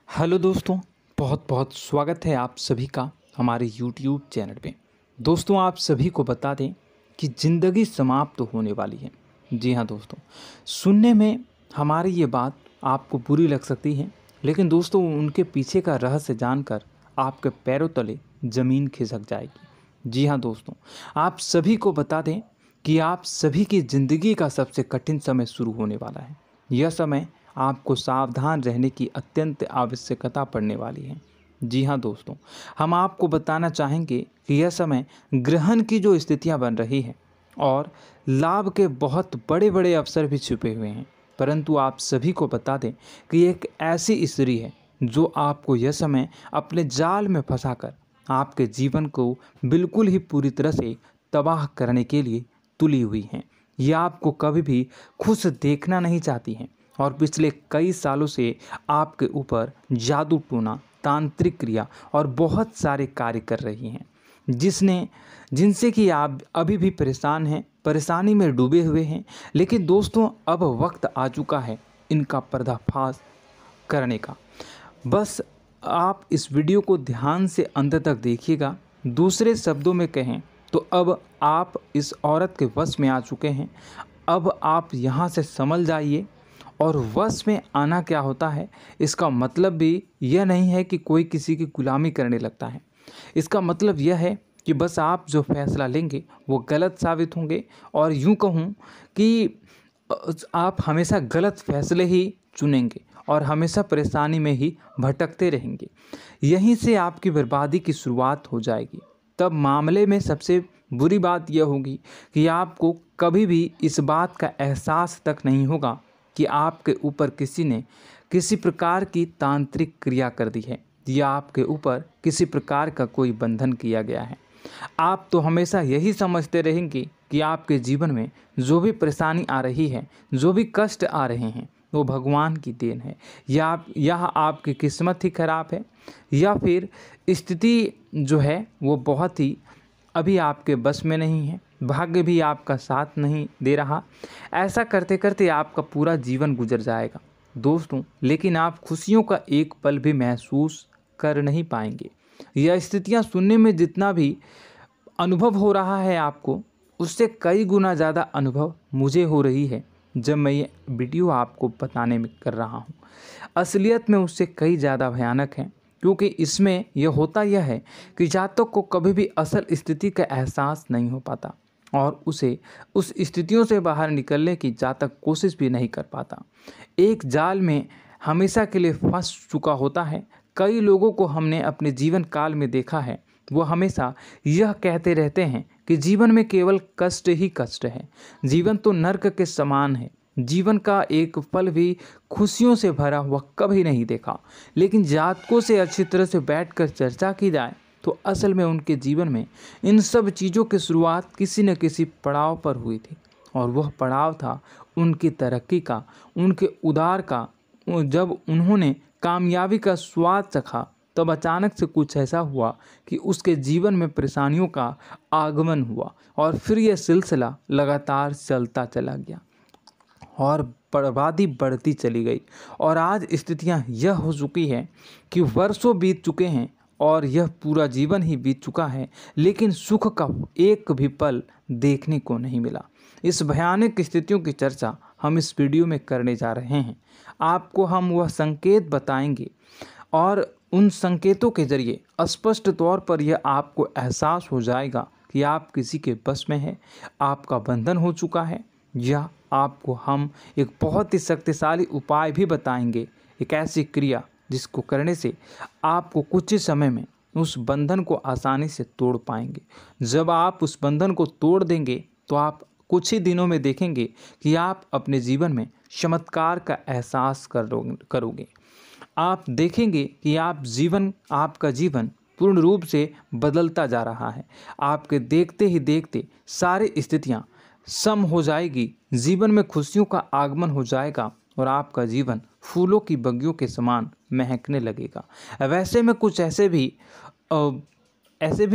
Hello दोस्तों, बहुत बहुत स्वागत है आप सभी का हमारे यूट्यूब चैनल पे। दोस्तों, आप सभी को बता दें कि ज़िंदगी समाप्त होने वाली है। जी हाँ दोस्तों, सुनने में हमारी ये बात आपको बुरी लग सकती है, लेकिन दोस्तों उनके पीछे का रहस्य जानकर आपके पैरों तले ज़मीन खिसक जाएगी। जी हाँ दोस्तों, आप सभी को बता दें कि आप सभी की ज़िंदगी का सबसे कठिन समय शुरू होने वाला है। यह समय आपको सावधान रहने की अत्यंत आवश्यकता पड़ने वाली है। जी हाँ दोस्तों, हम आपको बताना चाहेंगे कि यह समय ग्रहण की जो स्थितियाँ बन रही हैं और लाभ के बहुत बड़े बड़े अवसर भी छुपे हुए हैं, परंतु आप सभी को बता दें कि एक ऐसी स्त्री है जो आपको यह समय अपने जाल में फंसाकर आपके जीवन को बिल्कुल ही पूरी तरह से तबाह करने के लिए तुली हुई हैं। यह आपको कभी भी खुश देखना नहीं चाहती हैं और पिछले कई सालों से आपके ऊपर जादू टोना, तांत्रिक क्रिया और बहुत सारे कार्य कर रही हैं, जिनसे कि आप अभी भी परेशान हैं, परेशानी में डूबे हुए हैं। लेकिन दोस्तों, अब वक्त आ चुका है इनका पर्दाफाश करने का। बस आप इस वीडियो को ध्यान से अंत तक देखिएगा। दूसरे शब्दों में कहें तो अब आप इस औरत के वश में आ चुके हैं। अब आप यहाँ से संभल जाइए। और वश में आना क्या होता है, इसका मतलब भी यह नहीं है कि कोई किसी की गुलामी करने लगता है। इसका मतलब यह है कि बस आप जो फैसला लेंगे वो गलत साबित होंगे, और यूँ कहूँ कि आप हमेशा गलत फैसले ही चुनेंगे और हमेशा परेशानी में ही भटकते रहेंगे। यहीं से आपकी बर्बादी की शुरुआत हो जाएगी। तब मामले में सबसे बुरी बात यह होगी कि आपको कभी भी इस बात का एहसास तक नहीं होगा कि आपके ऊपर किसी ने किसी प्रकार की तांत्रिक क्रिया कर दी है या आपके ऊपर किसी प्रकार का कोई बंधन किया गया है। आप तो हमेशा यही समझते रहेंगे कि आपके जीवन में जो भी परेशानी आ रही है, जो भी कष्ट आ रहे हैं, वो भगवान की देन है, या आपकी किस्मत ही खराब है, या फिर स्थिति जो है वो बहुत ही अभी आपके बस में नहीं है, भाग्य भी आपका साथ नहीं दे रहा। ऐसा करते करते आपका पूरा जीवन गुजर जाएगा दोस्तों, लेकिन आप खुशियों का एक पल भी महसूस कर नहीं पाएंगे। यह स्थितियां सुनने में जितना भी अनुभव हो रहा है आपको, उससे कई गुना ज़्यादा अनुभव मुझे हो रही है जब मैं ये वीडियो आपको बताने में कर रहा हूँ। असलियत में उससे कई ज़्यादा भयानक है, क्योंकि इसमें यह होता यह है कि जातक को कभी भी असल स्थिति का एहसास नहीं हो पाता और उसे उस स्थितियों से बाहर निकलने की जातक कोशिश भी नहीं कर पाता। एक जाल में हमेशा के लिए फंस चुका होता है। कई लोगों को हमने अपने जीवन काल में देखा है, वो हमेशा यह कहते रहते हैं कि जीवन में केवल कष्ट ही कष्ट है, जीवन तो नर्क के समान है, जीवन का एक पल भी खुशियों से भरा हुआ कभी नहीं देखा। लेकिन जातकों से अच्छी तरह से बैठकर चर्चा की जाए तो असल में उनके जीवन में इन सब चीज़ों की शुरुआत किसी न किसी पड़ाव पर हुई थी, और वह पड़ाव था उनकी तरक्की का, उनके उदार का। जब उन्होंने कामयाबी का स्वाद चखा, तब अचानक से कुछ ऐसा हुआ कि उसके जीवन में परेशानियों का आगमन हुआ, और फिर यह सिलसिला लगातार चलता चला गया और बर्बादी बढ़ती चली गई। और आज स्थितियां यह हो चुकी है कि वर्षों बीत चुके हैं और यह पूरा जीवन ही बीत चुका है, लेकिन सुख का एक भी पल देखने को नहीं मिला। इस भयानक स्थितियों की चर्चा हम इस वीडियो में करने जा रहे हैं। आपको हम वह संकेत बताएंगे और उन संकेतों के जरिए स्पष्ट तौर पर यह आपको एहसास हो जाएगा कि आप किसी के बस में हैं, आपका बंधन हो चुका है, या आपको हम एक बहुत ही शक्तिशाली उपाय भी बताएंगे, एक ऐसी क्रिया जिसको करने से आपको कुछ ही समय में उस बंधन को आसानी से तोड़ पाएंगे। जब आप उस बंधन को तोड़ देंगे तो आप कुछ ही दिनों में देखेंगे कि आप अपने जीवन में चमत्कार का एहसास करोगे। आप देखेंगे कि आपका जीवन पूर्ण रूप से बदलता जा रहा है। आपके देखते ही देखते सारी स्थितियां सम हो जाएगी, जीवन में खुशियों का आगमन हो जाएगा और आपका जीवन फूलों की बगियों के समान महकने लगेगा। वैसे में कुछ ऐसे भी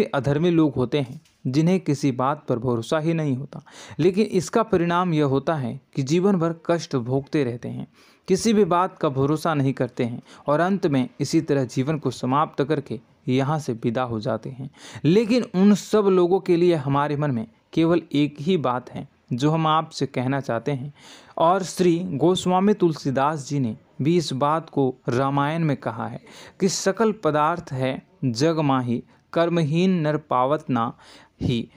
अधर्मी लोग होते हैं जिन्हें किसी बात पर भरोसा ही नहीं होता, लेकिन इसका परिणाम यह होता है कि जीवन भर कष्ट भोगते रहते हैं, किसी भी बात का भरोसा नहीं करते हैं और अंत में इसी तरह जीवन को समाप्त करके यहाँ से विदा हो जाते हैं। लेकिन उन सब लोगों के लिए हमारे मन में केवल एक ही बात है जो हम आपसे कहना चाहते हैं, और श्री गोस्वामी तुलसीदास जी ने भी इस बात को रामायण में कहा है कि सकल पदार्थ है जग माही, कर्महीन नर पावत ना ही।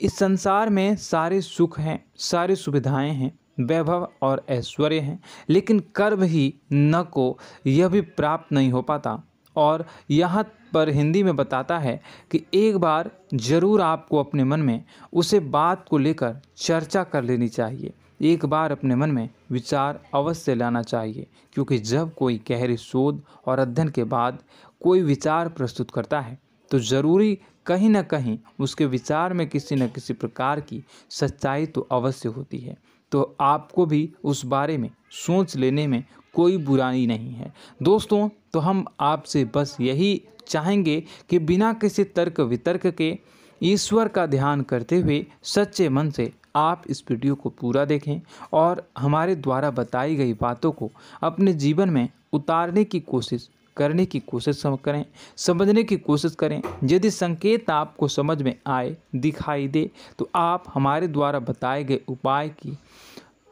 इस संसार में सारे सुख हैं, सारी सुविधाएं हैं, वैभव और ऐश्वर्य हैं, लेकिन कर्म ही न को यह भी प्राप्त नहीं हो पाता। और यहाँ पर हिंदी में बताता है कि एक बार ज़रूर आपको अपने मन में उसे बात को लेकर चर्चा कर लेनी चाहिए, एक बार अपने मन में विचार अवश्य लाना चाहिए, क्योंकि जब कोई गहरी शोध और अध्ययन के बाद कोई विचार प्रस्तुत करता है तो ज़रूरी कहीं न कहीं उसके विचार में किसी न किसी प्रकार की सच्चाई तो अवश्य होती है। तो आपको भी उस बारे में सोच लेने में कोई बुराई नहीं है। दोस्तों, तो हम आपसे बस यही चाहेंगे कि बिना किसी तर्क वितर्क के ईश्वर का ध्यान करते हुए सच्चे मन से आप इस वीडियो को पूरा देखें और हमारे द्वारा बताई गई बातों को अपने जीवन में उतारने की कोशिश करने की कोशिश करें, समझने की कोशिश करें। यदि संकेत आपको समझ में आए, दिखाई दे, तो आप हमारे द्वारा बताए गए उपाय की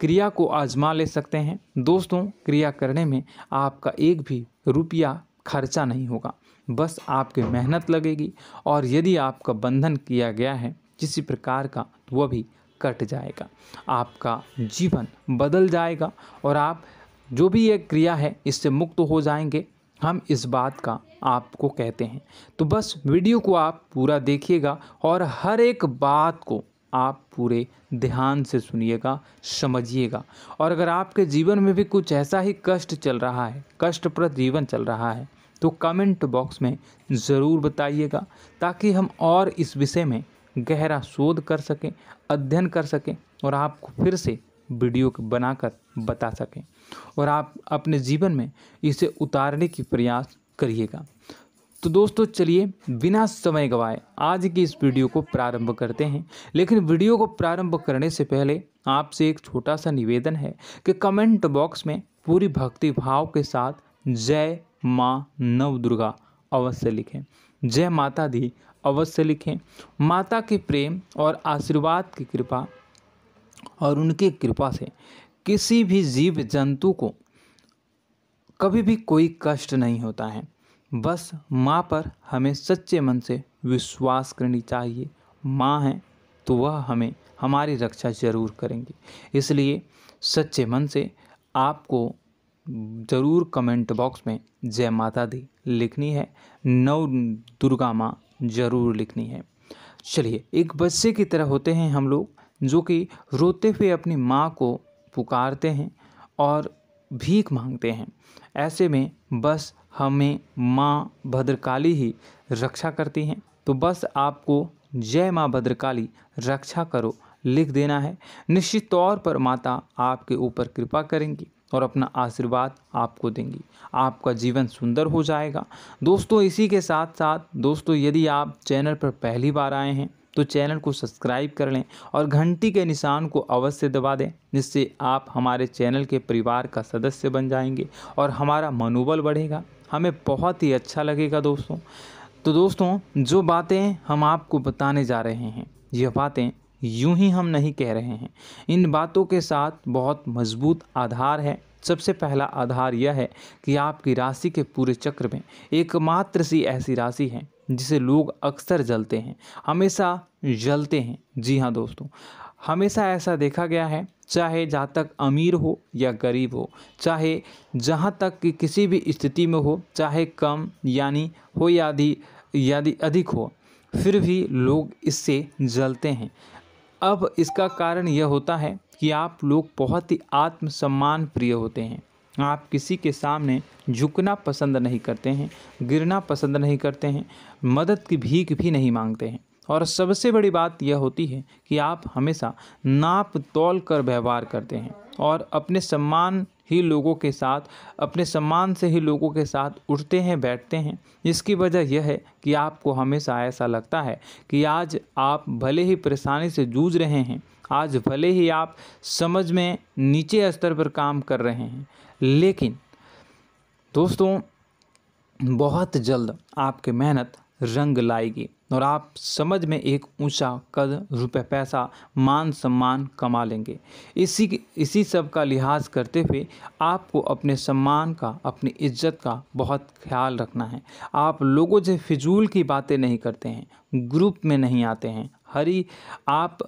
क्रिया को आजमा ले सकते हैं। दोस्तों, क्रिया करने में आपका एक भी रुपया खर्चा नहीं होगा, बस आपकी मेहनत लगेगी, और यदि आपका बंधन किया गया है किसी प्रकार का तो वह भी कट जाएगा, आपका जीवन बदल जाएगा और आप जो भी ये क्रिया है इससे मुक्त हो जाएंगे। हम इस बात का आपको कहते हैं। तो बस वीडियो को आप पूरा देखिएगा और हर एक बात को आप पूरे ध्यान से सुनिएगा, समझिएगा। और अगर आपके जीवन में भी कुछ ऐसा ही कष्ट चल रहा है, कष्टप्रद जीवन चल रहा है, तो कमेंट बॉक्स में ज़रूर बताइएगा, ताकि हम और इस विषय में गहरा शोध कर सकें, अध्ययन कर सकें और आपको फिर से वीडियो बनाकर बता सकें और आप अपने जीवन में इसे उतारने की प्रयास करिएगा। तो दोस्तों, चलिए बिना समय गवाए आज की इस वीडियो को प्रारंभ करते हैं। लेकिन वीडियो को प्रारंभ करने से पहले आपसे एक छोटा सा निवेदन है कि कमेंट बॉक्स में पूरी भक्ति भाव के साथ जय माँ नव दुर्गा अवश्य लिखें, जय माता दी अवश्य लिखें। माता के प्रेम और आशीर्वाद की कृपा और उनकी कृपा से किसी भी जीव जंतु को कभी भी कोई कष्ट नहीं होता है। बस माँ पर हमें सच्चे मन से विश्वास करनी चाहिए। माँ है तो वह हमें हमारी रक्षा जरूर करेंगी। इसलिए सच्चे मन से आपको ज़रूर कमेंट बॉक्स में जय माता दी लिखनी है, नव दुर्गा माँ ज़रूर लिखनी है। चलिए, एक बच्चे की तरह होते हैं हम लोग, जो कि रोते हुए अपनी माँ को पुकारते हैं और भीख मांगते हैं। ऐसे में बस हमें माँ भद्रकाली ही रक्षा करती हैं। तो बस आपको जय माँ भद्रकाली रक्षा करो लिख देना है। निश्चित तौर पर माता आपके ऊपर कृपा करेंगी और अपना आशीर्वाद आपको देंगी, आपका जीवन सुंदर हो जाएगा। दोस्तों, इसी के साथ साथ दोस्तों, यदि आप चैनल पर पहली बार आए हैं तो चैनल को सब्सक्राइब कर लें और घंटी के निशान को अवश्य दबा दें, जिससे आप हमारे चैनल के परिवार का सदस्य बन जाएंगे और हमारा मनोबल बढ़ेगा, हमें बहुत ही अच्छा लगेगा दोस्तों। तो दोस्तों, जो बातें हम आपको बताने जा रहे हैं, यह बातें यूं ही हम नहीं कह रहे हैं, इन बातों के साथ बहुत मजबूत आधार है। सबसे पहला आधार यह है कि आपकी राशि के पूरे चक्र में एकमात्र सी ऐसी राशि है जिसे लोग अक्सर जलते हैं, हमेशा जलते हैं। जी हाँ दोस्तों, हमेशा ऐसा देखा गया है, चाहे जातक अमीर हो या गरीब हो, चाहे जहाँ तक कि किसी भी स्थिति में हो, चाहे कम यानी हो या अधिक हो, फिर भी लोग इससे जलते हैं। अब इसका कारण यह होता है कि आप लोग बहुत ही आत्मसम्मान प्रिय होते हैं। आप किसी के सामने झुकना पसंद नहीं करते हैं, गिरना पसंद नहीं करते हैं, मदद की भीख भी नहीं मांगते हैं। और सबसे बड़ी बात यह होती है कि आप हमेशा नाप तोल कर व्यवहार करते हैं और अपने सम्मान ही लोगों के साथ, अपने सम्मान से ही लोगों के साथ उठते हैं, बैठते हैं। इसकी वजह यह है कि आपको हमेशा ऐसा लगता है कि आज आप भले ही परेशानी से जूझ रहे हैं, आज भले ही आप समझ में नीचे स्तर पर काम कर रहे हैं, लेकिन दोस्तों बहुत जल्द आपकी मेहनत रंग लाएगी और आप समझ में एक ऊंचा कद, रुपए, पैसा, मान सम्मान कमा लेंगे। इसी सब का लिहाज करते हुए आपको अपने सम्मान का, अपनी इज्जत का बहुत ख्याल रखना है। आप लोगों से फिजूल की बातें नहीं करते हैं, ग्रुप में नहीं आते हैं, आप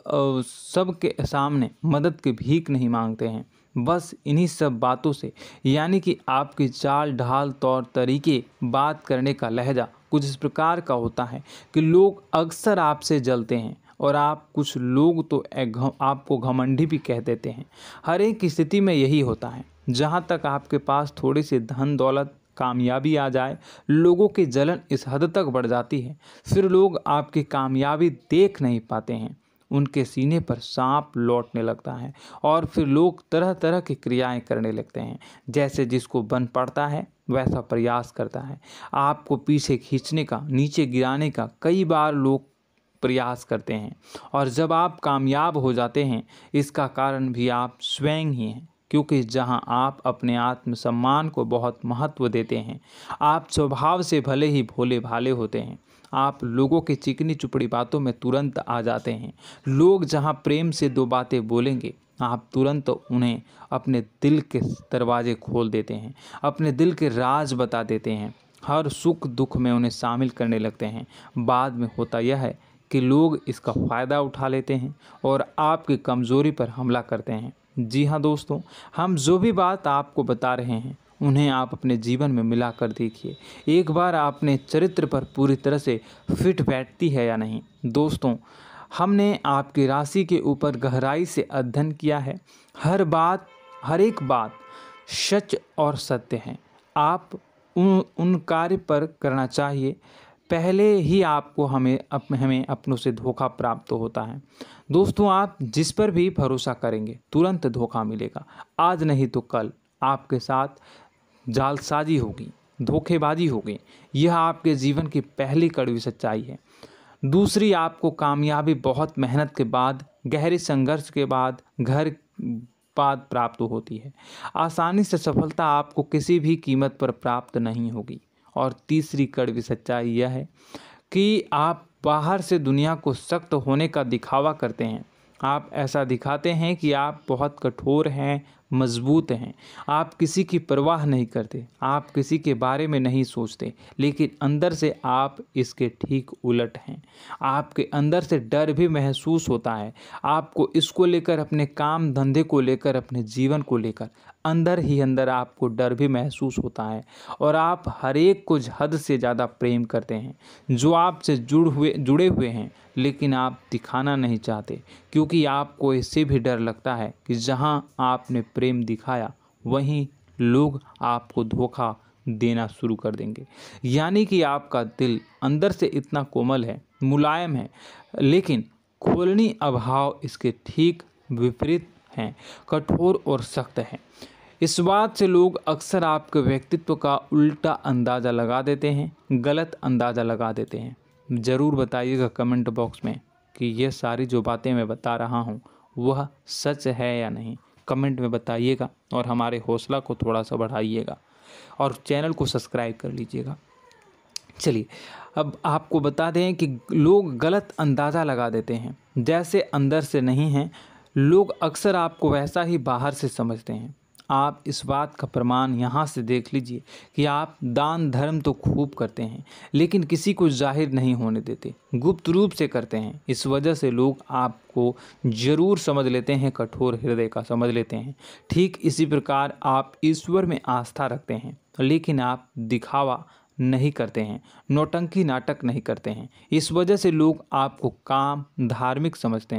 सबके सामने मदद की भीख नहीं मांगते हैं। बस इन्हीं सब बातों से, यानी कि आपकी चाल ढाल, तौर तरीके, बात करने का लहजा कुछ इस प्रकार का होता है कि लोग अक्सर आपसे जलते हैं और कुछ लोग तो आपको घमंडी भी कह देते हैं। हर एक स्थिति में यही होता है। जहाँ तक आपके पास थोड़ी सी धन दौलत, कामयाबी आ जाए, लोगों की जलन इस हद तक बढ़ जाती है, फिर लोग आपकी कामयाबी देख नहीं पाते हैं, उनके सीने पर सांप लौटने लगता है और फिर लोग तरह तरह की क्रियाएं करने लगते हैं। जैसे जिसको बन पड़ता है वैसा प्रयास करता है। आपको पीछे खींचने का, नीचे गिराने का कई बार लोग प्रयास करते हैं और जब आप कामयाब हो जाते हैं, इसका कारण भी आप स्वयं ही हैं। क्योंकि जहां आप अपने आत्मसम्मान को बहुत महत्व देते हैं, आप स्वभाव से भले ही भोले भाले होते हैं, आप लोगों की चिकनी चुपड़ी बातों में तुरंत आ जाते हैं। लोग जहां प्रेम से दो बातें बोलेंगे, आप तुरंत उन्हें अपने दिल के दरवाजे खोल देते हैं, अपने दिल के राज बता देते हैं, हर सुख दुख में उन्हें शामिल करने लगते हैं। बाद में होता यह है कि लोग इसका फ़ायदा उठा लेते हैं और आपकी कमज़ोरी पर हमला करते हैं। जी हाँ दोस्तों, हम जो भी बात आपको बता रहे हैं उन्हें आप अपने जीवन में मिला कर देखिए। एक बार आपने चरित्र पर पूरी तरह से फिट बैठती है या नहीं। दोस्तों, हमने आपकी राशि के ऊपर गहराई से अध्ययन किया है। हर एक बात सच और सत्य है। आप उन कार्य पर करना चाहिए, पहले ही आपको हमें अपनों से धोखा प्राप्त होता है। दोस्तों, आप जिस पर भी भरोसा करेंगे तुरंत धोखा मिलेगा। आज नहीं तो कल आपके साथ जालसाजी होगी, धोखेबाजी होगी। यह आपके जीवन की पहली कड़वी सच्चाई है। दूसरी, आपको कामयाबी बहुत मेहनत के बाद, गहरे संघर्ष के बाद प्राप्त होती है। आसानी से सफलता आपको किसी भी कीमत पर प्राप्त नहीं होगी। और तीसरी कड़वी सच्चाई यह है कि आप बाहर से दुनिया को सख्त होने का दिखावा करते हैं। आप ऐसा दिखाते हैं कि आप बहुत कठोर हैं, मजबूत हैं, आप किसी की परवाह नहीं करते, आप किसी के बारे में नहीं सोचते, लेकिन अंदर से आप इसके ठीक उलट हैं। आपके अंदर से डर भी महसूस होता है। आपको इसको लेकर, अपने काम धंधे को लेकर, अपने जीवन को लेकर अंदर ही अंदर आपको डर भी महसूस होता है और आप हर एक को हद से ज़्यादा प्रेम करते हैं, जो आपसे जुड़े हुए हैं, लेकिन आप दिखाना नहीं चाहते, क्योंकि आपको इससे भी डर लगता है कि जहां आपने प्रेम दिखाया वहीं लोग आपको धोखा देना शुरू कर देंगे। यानी कि आपका दिल अंदर से इतना कोमल है, मुलायम है, लेकिन खोलनी अभाव इसके ठीक विपरीत हैं, कठोर और सख्त है। इस बात से लोग अक्सर आपके व्यक्तित्व का उल्टा अंदाज़ा लगा देते हैं, गलत अंदाज़ा लगा देते हैं। ज़रूर बताइएगा कमेंट बॉक्स में कि ये सारी जो बातें मैं बता रहा हूँ वह सच है या नहीं। कमेंट में बताइएगा और हमारे हौसला को थोड़ा सा बढ़ाइएगा और चैनल को सब्सक्राइब कर लीजिएगा। चलिए, अब आपको बता दें कि लोग गलत अंदाज़ा लगा देते हैं। जैसे अंदर से नहीं हैं, लोग अक्सर आपको वैसा ही बाहर से समझते हैं। आप इस बात का प्रमाण यहाँ से देख लीजिए कि आप दान धर्म तो खूब करते हैं, लेकिन किसी को जाहिर नहीं होने देते, गुप्त रूप से करते हैं। इस वजह से लोग आपको ज़रूर समझ लेते हैं, कठोर हृदय का समझ लेते हैं। ठीक इसी प्रकार आप ईश्वर में आस्था रखते हैं, लेकिन आप दिखावा नहीं करते हैं, नौटंकी नाटक नहीं करते हैं। इस वजह से लोग आपको कम धार्मिक समझते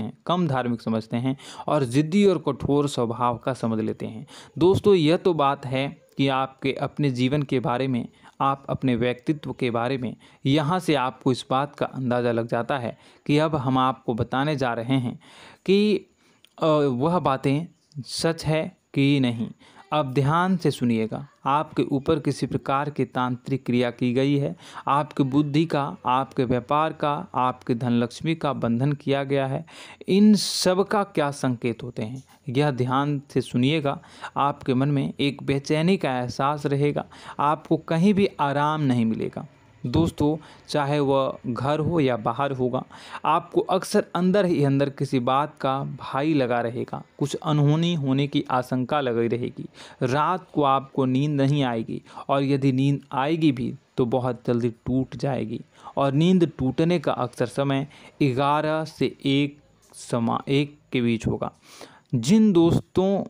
हैं और ज़िद्दी और कठोर स्वभाव का समझ लेते हैं। दोस्तों, यह तो बात है कि आपके अपने जीवन के बारे में, आप अपने व्यक्तित्व के बारे में, यहाँ से आपको इस बात का अंदाज़ा लग जाता है कि अब हम आपको बताने जा रहे हैं कि वह बातें सच है कि नहीं। अब ध्यान से सुनिएगा। आपके ऊपर किसी प्रकार की तांत्रिक क्रिया की गई है, आपकी बुद्धि का, आपके व्यापार का, आपके धनलक्ष्मी का बंधन किया गया है। इन सब का क्या संकेत होते हैं, यह ध्यान से सुनिएगा। आपके मन में एक बेचैनी का एहसास रहेगा, आपको कहीं भी आराम नहीं मिलेगा। दोस्तों, चाहे वह घर हो या बाहर होगा, आपको अक्सर अंदर ही अंदर किसी बात का भय लगा रहेगा, कुछ अनहोनी होने की आशंका लगी रहेगी। रात को आपको नींद नहीं आएगी, और यदि नींद आएगी भी तो बहुत जल्दी टूट जाएगी। और नींद टूटने का अक्सर समय 11 से 1 के बीच होगा। जिन दोस्तों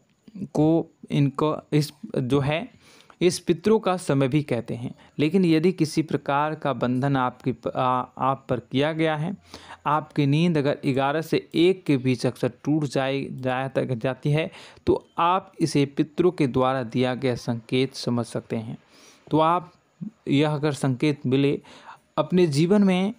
को इस पितरों का समय भी कहते हैं। लेकिन यदि किसी प्रकार का बंधन आप पर किया गया है, आपकी नींद अगर 11 से 1 के बीच अक्सर टूट जाती है, तो आप इसे पितरों के द्वारा दिया गया संकेत समझ सकते हैं। तो आप यह अगर संकेत मिले अपने जीवन में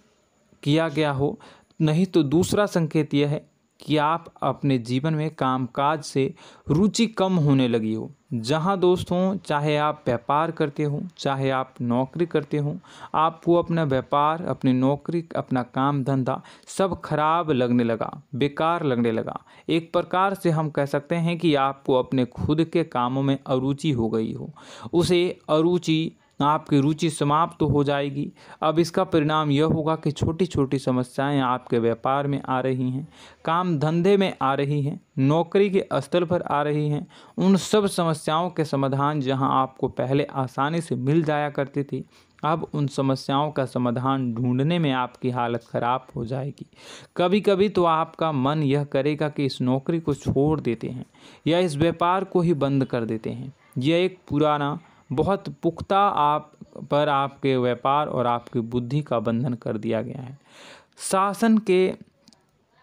किया गया हो, नहीं तो दूसरा संकेत यह है कि आप अपने जीवन में कामकाज से रुचि कम होने लगी हो। जहां दोस्तों, चाहे आप व्यापार करते हो, चाहे आप नौकरी करते हो, आपको अपना व्यापार, अपनी नौकरी, अपना काम धंधा सब खराब लगने लगा, बेकार लगने लगा। एक प्रकार से हम कह सकते हैं कि आपको अपने खुद के कामों में अरुचि हो गई हो। उसे अरुचि, आपकी रुचि समाप्त हो जाएगी। अब इसका परिणाम यह होगा कि छोटी छोटी समस्याएं आपके व्यापार में आ रही हैं, काम धंधे में आ रही हैं, नौकरी के स्थल पर आ रही हैं। उन सब समस्याओं के समाधान जहां आपको पहले आसानी से मिल जाया करती थी, अब उन समस्याओं का समाधान ढूंढने में आपकी हालत ख़राब हो जाएगी। कभी कभी तो आपका मन यह करेगा कि इस नौकरी को छोड़ देते हैं या इस व्यापार को ही बंद कर देते हैं। यह एक पुराना, बहुत पुख्ता आप पर आपके व्यापार और आपकी बुद्धि का बंधन कर दिया गया है। शासन के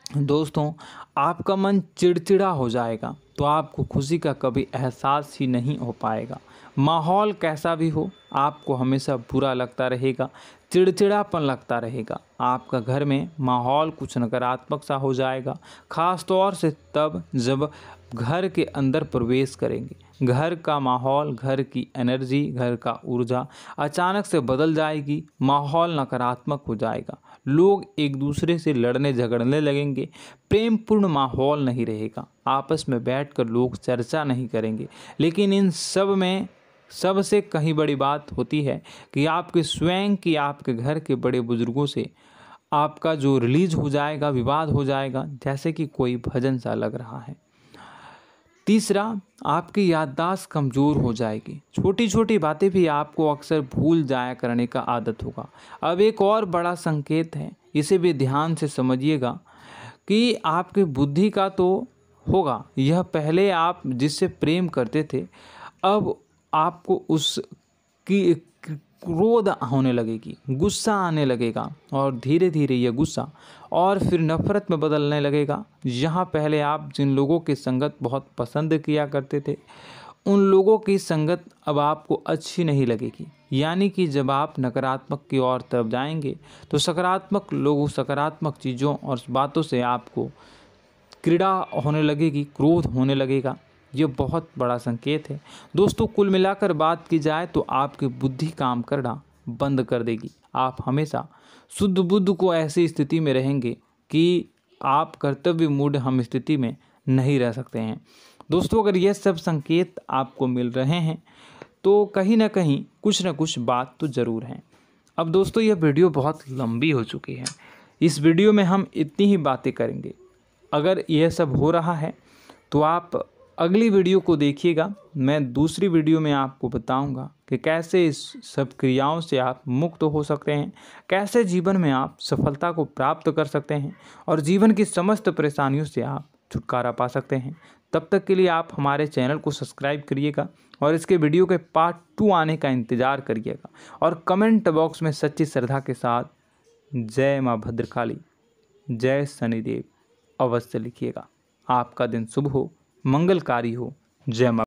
दोस्तों, आपका मन चिड़चिड़ा हो जाएगा, तो आपको खुशी का कभी एहसास ही नहीं हो पाएगा। माहौल कैसा भी हो, आपको हमेशा बुरा लगता रहेगा, चिड़चिड़ापन लगता रहेगा। आपका घर में माहौल कुछ नकारात्मक सा हो जाएगा, ख़ास तौर से तब जब घर के अंदर प्रवेश करेंगे। घर का माहौल, घर की एनर्जी, घर का ऊर्जा अचानक से बदल जाएगी, माहौल नकारात्मक हो जाएगा। लोग एक दूसरे से लड़ने झगड़ने लगेंगे, प्रेमपूर्ण माहौल नहीं रहेगा, आपस में बैठकर लोग चर्चा नहीं करेंगे। लेकिन इन सब में सबसे कहीं बड़ी बात होती है कि आपके स्वयं की, आपके घर के बड़े बुजुर्गों से आपका जो रिलीज हो जाएगा, विवाद हो जाएगा, जैसे कि कोई भजन सा लग रहा है। तीसरा, आपकी याददाश्त कमज़ोर हो जाएगी, छोटी छोटी बातें भी आपको अक्सर भूल जाया करने का आदत होगा। अब एक और बड़ा संकेत है, इसे भी ध्यान से समझिएगा कि आपकी बुद्धि का तो होगा, यह पहले आप जिससे प्रेम करते थे, अब आपको उसकी क्रोध होने लगेगी, गुस्सा आने लगेगा, और धीरे धीरे यह गुस्सा और फिर नफरत में बदलने लगेगा। यहाँ पहले आप जिन लोगों की संगत बहुत पसंद किया करते थे, उन लोगों की संगत अब आपको अच्छी नहीं लगेगी। यानी कि जब आप नकारात्मक की ओर तरफ जाएंगे, तो सकारात्मक लोगों, सकारात्मक चीज़ों और बातों से आपको क्रीड़ा होने लगेगी, क्रोध होने लगेगा। ये बहुत बड़ा संकेत है दोस्तों। कुल मिलाकर बात की जाए तो आपकी बुद्धि काम करना बंद कर देगी। आप हमेशा शुद्ध बुद्ध को ऐसी स्थिति में रहेंगे कि आप कर्तव्य मूढ़ हम स्थिति में नहीं रह सकते हैं। दोस्तों, अगर यह सब संकेत आपको मिल रहे हैं तो कहीं ना कहीं कुछ ना कुछ बात तो ज़रूर है। अब दोस्तों, यह वीडियो बहुत लंबी हो चुकी है, इस वीडियो में हम इतनी ही बातें करेंगे। अगर यह सब हो रहा है तो आप अगली वीडियो को देखिएगा। मैं दूसरी वीडियो में आपको बताऊंगा कि कैसे इस सब क्रियाओं से आप मुक्त हो सकते हैं, कैसे जीवन में आप सफलता को प्राप्त कर सकते हैं और जीवन की समस्त परेशानियों से आप छुटकारा पा सकते हैं। तब तक के लिए आप हमारे चैनल को सब्सक्राइब करिएगा और इसके वीडियो के पार्ट 2 आने का इंतज़ार करिएगा। और कमेंट बॉक्स में सच्ची श्रद्धा के साथ जय माँ भद्रकाली, जय शनिदेव अवश्य लिखिएगा। आपका दिन शुभ हो, मंगलकारी हो। जय माँ।